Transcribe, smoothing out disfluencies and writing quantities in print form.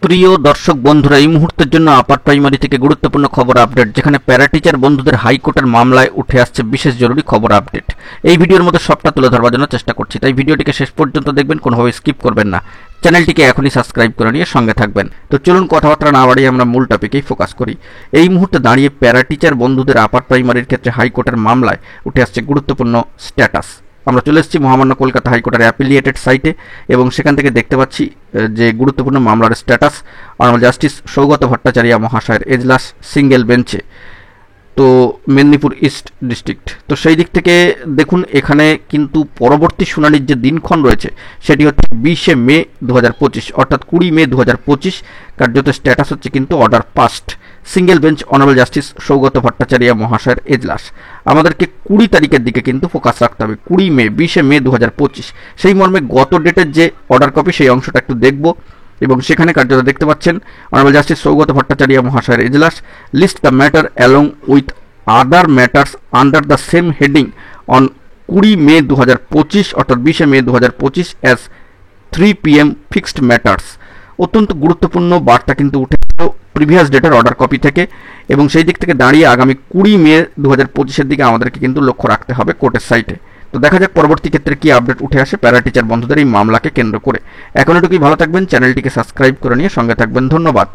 প্রিয় দর্শক বন্ধুরা, এই মুহূর্তের জন্য আপার প্রাইমারি থেকে গুরুত্বপূর্ণ খবর আপডেট, যেখানে প্যারা টিচার বন্ধুদের হাইকোর্টের মামলায় উঠে আসছে বিশেষ জরুরি খবর আপডেট। এই ভিডিওর মধ্যে সবটা তুলে ধরবার জন্য চেষ্টা করছি, তাই ভিডিওটিকে শেষ পর্যন্ত দেখবেন, কোনোভাবে স্কিপ করবেন না। চ্যানেলটিকে এখনই সাবস্ক্রাইব করে নিয়ে সঙ্গে থাকবেন। তো চলুন কথাবার্তা না বাড়িয়ে আমরা মূল টপিকেই ফোকাস করি। এই মুহূর্তে দাঁড়িয়ে প্যারা টিচার বন্ধুদের আপার প্রাইমারির ক্ষেত্রে হাইকোর্টের মামলায় উঠে আসছে গুরুত্বপূর্ণ স্ট্যাটাস। আমরা চলে এসেছি মহামান্য কলকাতা হাইকোর্টের অ্যাপিলিয়েটেড সাইটে এবং সেখান থেকে দেখতে পাচ্ছি যে গুরুত্বপূর্ণ মামলার status honourable justice Saugata Bhattacharya মহাশয়ের এজলাস সিঙ্গেল বেঞ্চে, তো মেদিনীপুর ইস্ট ডিস্ট্রিক্ট। তো সেই দিক থেকে দেখুন, এখানে কিন্তু পরবর্তী শুনানির যে দিনক্ষণ রয়েছে সেটি হচ্ছে 20 মে 2025, অর্থাৎ 20 মে 2025। কার্যত স্ট্যাটাস হচ্ছে কিন্তু order past, single bench honourable justice Saugata Bhattacharya মহাশয়ের এজলাস। আমাদেরকে 20 তারিখের দিকে কিন্তু ফোকাস রাখতে হবে, 20 মে 20 মে 2025। সেই মর্মে গত ডেটের যে অর্ডার কপি সেই অংশটা একটু দেখব এবং সেখানে কার্যত দেখতে পাচ্ছেন অনারেবল জাস্টিস সৌগত ভট্টাচার্য মহাশয়ের এজলাস list the matter along with other matters under the same heading on 20 May 2025, অর্থাৎ 20 May 2025 as 3 PM fixed matters. অত্যন্ত গুরুত্বপূর্ণ বার্তা কিন্তু উঠে প্রিভিয়াস ডেটের অর্ডার কপি থেকে, এবং সেই দিক থেকে দাঁড়িয়ে আগামী 20 মে 2025-এর দিকে আমাদেরকে কিন্তু লক্ষ্য রাখতে হবে কোর্টের সাইটে। তো দেখা যাক পরবর্তী ক্ষেত্রে কি আপডেট উঠে আসে প্যারা টিচার বন্ধুদের এই মামলাকে কেন্দ্র করে। এখন এটুকুই, ভালো থাকবেন, চ্যানেলটিকে সাবস্ক্রাইব করে নিয়ে সঙ্গে থাকবেন। ধন্যবাদ।